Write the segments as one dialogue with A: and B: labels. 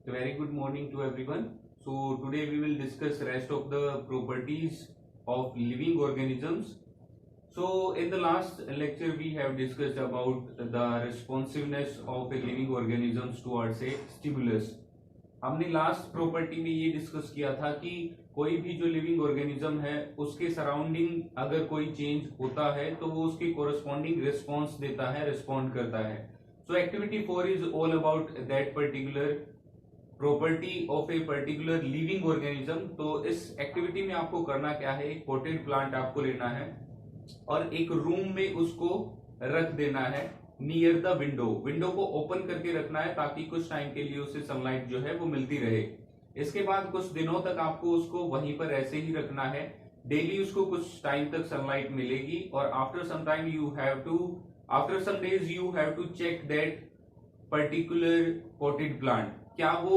A: Very good morning to everyone. So today we will discuss rest of the properties of living organisms. So in the last lecture we have discussed about the responsiveness of a living organisms towards a stimulus. हमने last property में ये discuss किया था कि कोई भी जो living organism है उसके सराउंडिंग अगर कोई चेंज होता है तो वो उसके कोरस्पॉन्डिंग रिस्पॉन्स देता है, रिस्पॉन्ड करता है. सो activity 4 is all about that particular property of a particular living organism. तो इस एक्टिविटी में आपको करना क्या है, एक पोटेड प्लांट आपको लेना है और एक रूम में उसको रख देना है नियर द विंडो. विंडो को ओपन करके रखना है ताकि कुछ टाइम के लिए उसे सनलाइट जो है वो मिलती रहे. इसके बाद कुछ दिनों तक आपको उसको वहीं पर ऐसे ही रखना है. डेली उसको कुछ टाइम तक सनलाइट मिलेगी और after some days you have to check that particular potted plant क्या वो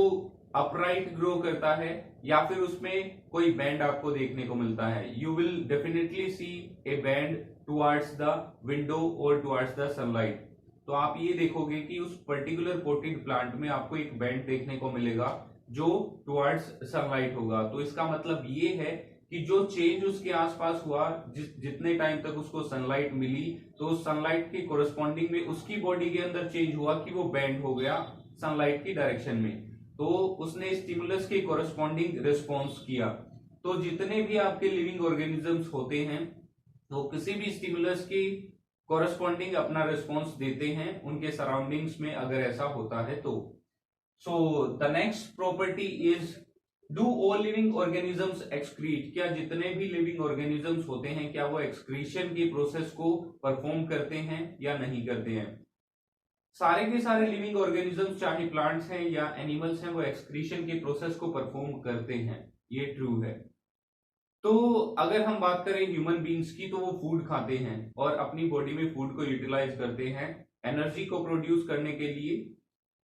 A: अपराइट ग्रो करता है या फिर उसमें कोई बैंड आपको देखने को मिलता है. You will definitely see a bend towards the window और टुवर्ड्स द सनलाइट. तो आप ये देखोगे कि उस पर्टिकुलर पोटेड प्लांट में आपको एक बैंड देखने को मिलेगा जो टुवर्ड्स सनलाइट होगा. तो इसका मतलब ये है कि जो चेंज उसके आसपास हुआ, जितने टाइम तक उसको सनलाइट मिली, तो उस सनलाइट के कोरस्पॉन्डिंग में उसकी बॉडी के अंदर चेंज हुआ कि वो बैंड हो गया सनलाइट की डायरेक्शन में. तो उसने स्टिमुलस के कोरस्पॉन्डिंग रिस्पॉन्स किया. तो जितने भी आपके लिविंग ऑर्गेनिजम्स होते हैं तो किसी भी स्टिमुलस की कोरस्पॉन्डिंग अपना रिस्पॉन्स देते हैं उनके सराउंडिंग्स में अगर ऐसा होता है तो. So the next property is do all living organisms excrete. क्या जितने भी लिविंग ऑर्गेनिजम्स होते हैं क्या वो एक्सक्रीशन की प्रोसेस को परफॉर्म करते हैं या नहीं करते हैं. सारे के सारे लिविंग ऑर्गेनिजम्स चाहे प्लांट्स हैं या एनिमल्स हैं वो एक्सक्रीशन की प्रोसेस को परफॉर्म करते हैं, ये ट्रू है. तो अगर हम बात करें ह्यूमन बींग्स की तो वो फूड खाते हैं और अपनी बॉडी में फूड को यूटिलाइज करते हैं एनर्जी को प्रोड्यूस करने के लिए.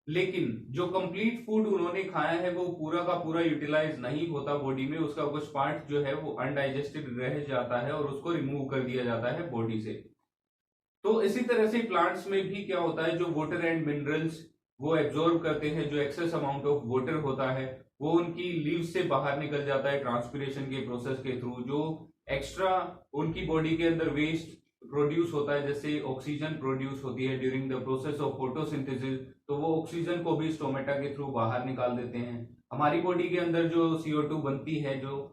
A: लेकिन जो कंप्लीट फूड उन्होंने खाया है वो पूरा का पूरा यूटिलाइज नहीं होता बॉडी में. उसका कुछ पार्ट जो है वो अनडाइजेस्टेड रह जाता है और उसको रिमूव कर दिया जाता है बॉडी से. तो इसी तरह से प्लांट्स में भी क्या होता है, जो वाटर एंड मिनरल्स वो एब्जॉर्ब करते हैं, जो एक्सेस अमाउंट ऑफ वाटर होता है वो उनकी लीव्स से बाहर निकल जाता है ट्रांसपिरेशन के प्रोसेस के थ्रू. जो एक्स्ट्रा उनकी बॉडी के अंदर वेस्ट प्रोड्यूस होता है, जैसे ऑक्सीजन प्रोड्यूस होती है during the process of photosynthesis, तो वो ऑक्सीजन को भी स्टोमेटा के थ्रू बाहर निकाल देते हैं. हमारी बॉडी के अंदर जो CO2 बनती है जो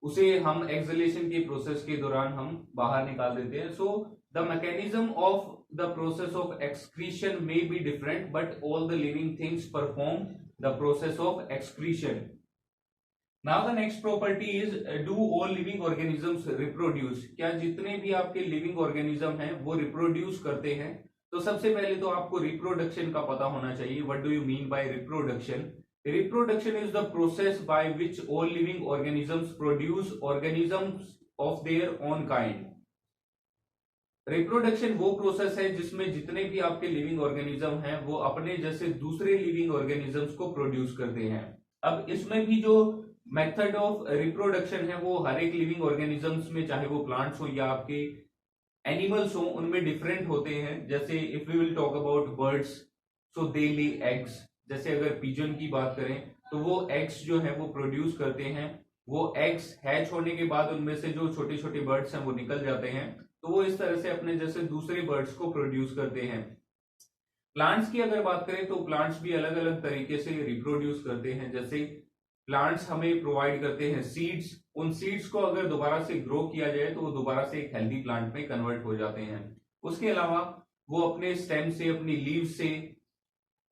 A: उसे हम एक्सलेशन के प्रोसेस के दौरान हम बाहर निकाल देते हैं. So the mechanism of the process of excretion may be different but all the living things perform the process of excretion. Now the next property is do all living organisms reproduce. क्या जितने भी आपके living organism हैं वो reproduce करते हैं. तो सबसे पहले तो आपको reproduction का पता होना चाहिए. What do you mean by reproduction? Reproduction is the process by which all living organisms produce organisms of their own kind. Reproduction वो प्रोसेस है जिसमें जितने भी आपके लिविंग ऑर्गेनिज्म हैं वो अपने जैसे दूसरे लिविंग ऑर्गेनिजम्स को प्रोड्यूस करते हैं. अब इसमें भी जो मेथड ऑफ रिप्रोडक्शन है वो हर एक लिविंग ऑर्गेनिजम्स में, चाहे वो प्लांट्स हो या आपके एनिमल्स हो, उनमें डिफरेंट होते हैं. जैसे if we will talk about birds, so they lay eggs. जैसे अगर पिजन की बात करें तो वो एग्स जो है वो प्रोड्यूस करते हैं. वो एग्स हैच होने के बाद उनमें से जो छोटे छोटे बर्ड्स हैं वो निकल जाते हैं. तो वो इस तरह से अपने जैसे दूसरे बर्ड्स को प्रोड्यूस करते हैं. प्लांट्स की अगर बात करें तो प्लांट्स भी अलग अलग तरीके से रिप्रोड्यूस करते हैं. जैसे प्लांट्स हमें प्रोवाइड करते हैं सीड्स. उन सीड्स को अगर दोबारा से ग्रो किया जाए तो वो दोबारा से एक हेल्दी प्लांट में कन्वर्ट हो जाते हैं. उसके अलावा वो अपने स्टेम से, अपनी लीव से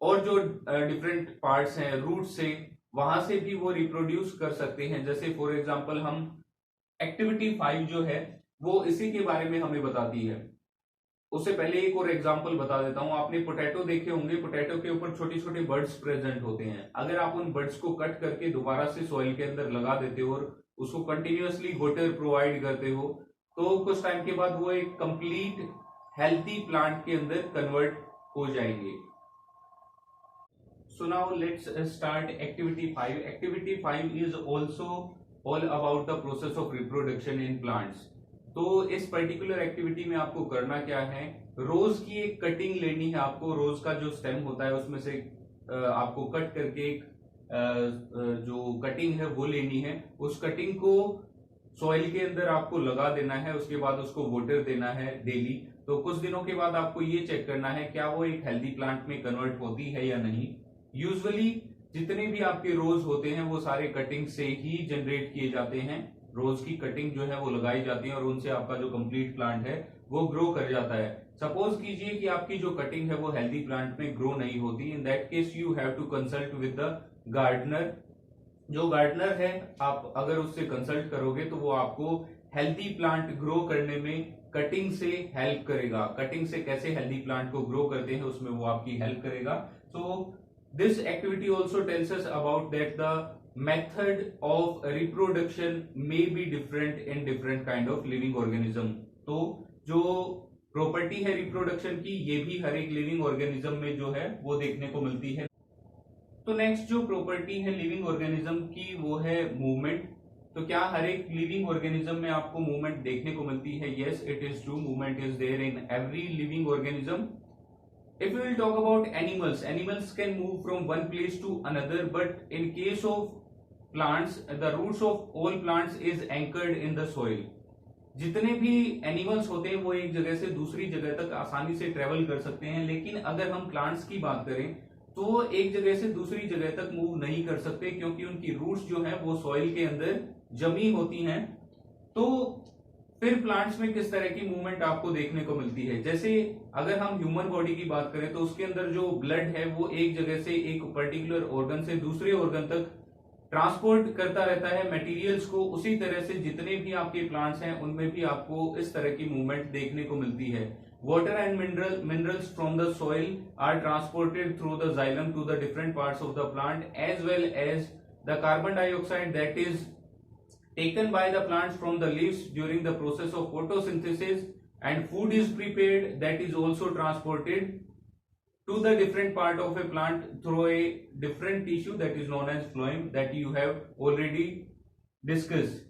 A: और जो डिफरेंट पार्ट्स हैं रूट से, वहां से भी वो रिप्रोड्यूस कर सकते हैं. जैसे फॉर एग्जाम्पल हम एक्टिविटी 5 जो है वो इसी के बारे में हमें बताती है. उससे पहले एक और एग्जांपल बता देता हूं. आपने पोटैटो देखे होंगे, पोटैटो के ऊपर छोटे छोटे बर्ड्स प्रेजेंट होते हैं. अगर आप उन बर्ड्स को कट करके दोबारा से सॉइल के अंदर लगा देते हो और उसको कंटिन्यूअसली वाटर प्रोवाइड करते हो तो कुछ टाइम के बाद वो एक कंप्लीट हेल्थी प्लांट के अंदर कन्वर्ट हो जाएंगे. So now let's start activity 5. Activity 5 is also all about the process of reproduction in plants. तो इस पर्टिकुलर एक्टिविटी में आपको करना क्या है, रोज की एक कटिंग लेनी है आपको. रोज का जो स्टेम होता है उसमें से आपको कट करके एक जो कटिंग है वो लेनी है, उस कटिंग को सॉइल के अंदर आपको लगा देना है, उसके बाद उसको वाटर देना है डेली। तो कुछ दिनों के बाद आपको ये चेक करना है क्या वो एक हेल्दी प्लांट में कन्वर्ट होती है या नहीं। यूजुअली जितने भी आपके रोज होते हैं वो सारे कटिंग से ही जनरेट किए जाते हैं। रोज की कटिंग जो है वो लगाई जाती है और उनसे आपका जो कंप्लीट प्लांट है वो ग्रो कर जाता है। सपोज कीजिए कि आपकी जो कटिंग है वो हेल्दी प्लांट में ग्रो नहीं होती, in that case you have to consult with the gardener. जो गार्डनर है आप अगर उससे कंसल्ट करोगे तो वो आपको हेल्दी प्लांट ग्रो करने में कटिंग से हेल्प करेगा। कटिंग से कैसे हेल्दी प्लांट को ग्रो करते हैं उसमें वो आपकी हेल्प करेगा। So this activity also tells us about that the method of reproduction may be different in different kind of living organism. तो जो प्रॉपर्टी है रिप्रोडक्शन की ये भी हर एक लिविंग ऑर्गेनिज्म में जो है वो देखने को मिलती है। तो नेक्स्ट जो प्रॉपर्टी है लिविंग ऑर्गेनिज्म की वो है मूवमेंट। तो क्या हर एक लिविंग ऑर्गेनिज्म में आपको मूवमेंट देखने को मिलती है? Yes, it is true, movement is there in every living organism. If we will talk about animals, animals can move from one place to another, but in case of plants, the roots of all plants is anchored in the soil. जितने भी animals होते हैं वो एक जगह से दूसरी जगह तक आसानी से ट्रेवल कर सकते हैं, लेकिन अगर हम प्लांट्स की बात करें तो एक जगह से दूसरी जगह तक मूव नहीं कर सकते क्योंकि उनकी रूट्स जो है वो सॉइल के अंदर जमी होती हैं। तो फिर प्लांट्स में किस तरह की मूवमेंट आपको देखने को मिलती है? जैसे अगर हम ह्यूमन बॉडी की बात करें तो उसके अंदर जो ब्लड है वो एक जगह से एक पर्टिकुलर ऑर्गन से दूसरे ऑर्गन तक ट्रांसपोर्ट करता रहता है मटेरियल्स को। उसी तरह से जितने भी आपके प्लांट्स हैं उनमें भी आपको इस तरह की मूवमेंट देखने को मिलती है। Water and minerals from the soil are transported through the xylem to the different parts of the plant as well as the carbon dioxide that is taken by the plants from the leaves during the process of photosynthesis, and food is prepared that is also transported to the different part of a plant through a different tissue that is known as phloem that you have already discussed.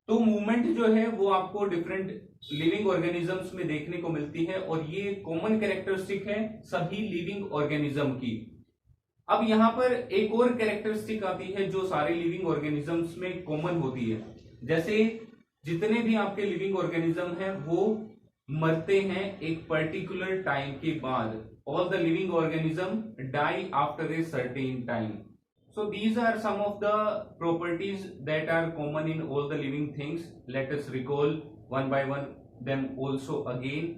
A: तो movement जो है वो आपको different living organisms में देखने को मिलती है और ये कॉमन कैरेक्टरिस्टिक है सभी लिविंग ऑर्गेनिज्म की। अब यहाँ पर एक और कैरेक्टरिस्टिक आती है जो सारे लिविंग ऑर्गेनिजम्स में कॉमन होती है। जैसे जितने भी आपके लिविंग ऑर्गेनिज्म हैं वो मरते हैं एक पर्टिकुलर टाइम के बाद। All the living organism die after a certain time. So these are some of the properties that are common in all the living things. Let us recall one by one them also again.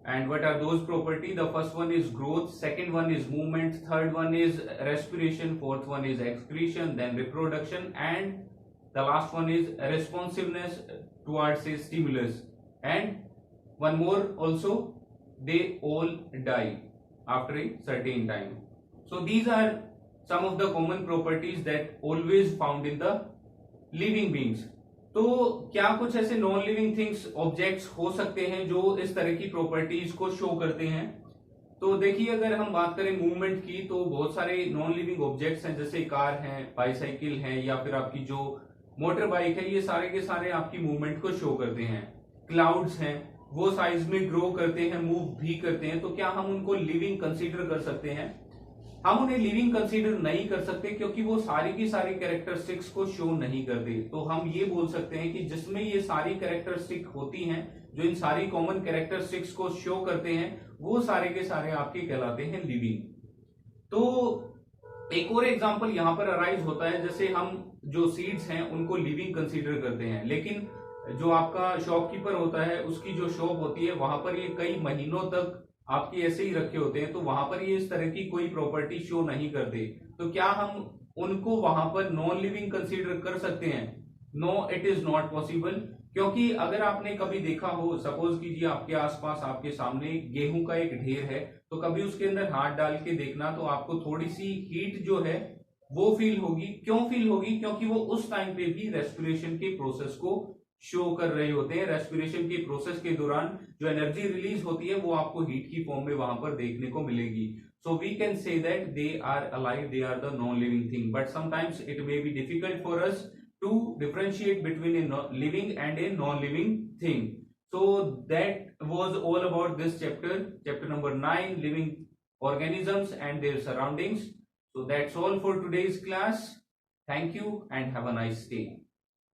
A: And what are those properties? The first one is growth, second one is movement, third one is respiration, fourth one is excretion, then reproduction, and the last one is responsiveness towards a stimulus. And one more also, they all die after a certain time. So these are some of the common properties that always found in the living beings. तो क्या कुछ ऐसे non living things objects हो सकते हैं जो इस तरह की प्रॉपर्टीज को शो करते हैं? तो देखिए अगर हम बात करें मूवमेंट की तो बहुत सारे नॉन लिविंग ऑब्जेक्ट्स हैं, जैसे कार हैं, बाईसाइकिल है या फिर आपकी जो मोटर बाइक है, ये सारे के सारे आपकी मूवमेंट को शो करते हैं। क्लाउड्स हैं, वो साइज में ग्रो करते हैं, मूव भी करते हैं। तो क्या हम उनको लिविंग कंसीडर कर सकते हैं? हम उन्हें लिविंग कंसीडर नहीं कर सकते क्योंकि वो सारी की सारी कैरेक्टरिस्टिक्स को शो नहीं करते। तो हम ये बोल सकते हैं कि जिसमें ये सारी कैरेक्टरिस्टिक होती हैं, जो इन सारी कॉमन कैरेक्टरिस्टिक्स को शो करते हैं, वो सारे के सारे आपके कहलाते हैं लिविंग। तो एक और एग्जांपल यहां पर अराइज होता है, जैसे हम जो सीड्स हैं उनको लिविंग कंसीडर करते हैं, लेकिन जो आपका शॉपकीपर होता है उसकी जो शॉप होती है वहां पर ये कई महीनों तक आपके ऐसे ही रखे होते हैं, तो वहां पर ये इस तरह की कोई प्रॉपर्टी शो नहीं करते। तो क्या हम उनको वहां पर नॉन लिविंग कंसीडर कर सकते हैं? No, it is not possible. क्योंकि अगर आपने कभी देखा हो, सपोज कीजिए आपके आसपास आपके सामने गेहूं का एक ढेर है, तो कभी उसके अंदर हाथ डाल के देखना तो आपको थोड़ी सी हीट जो है वो फील होगी। क्यों फील होगी? क्योंकि वो उस टाइम पे भी रेस्पिरेशन के प्रोसेस को शो कर रहे होते हैं। रेस्पिरेशन के प्रोसेस के दौरान जो एनर्जी रिलीज होती है वो आपको हीट की फॉर्म में वहां पर देखने को मिलेगी। So we can say that they are alive, they are the non living thing, but sometimes it may be difficult for us to differentiate between a living and a non living thing. So that was all about this chapter number 9, living organisms and their surroundings. So that's all for today's class. Thank you and have a nice day.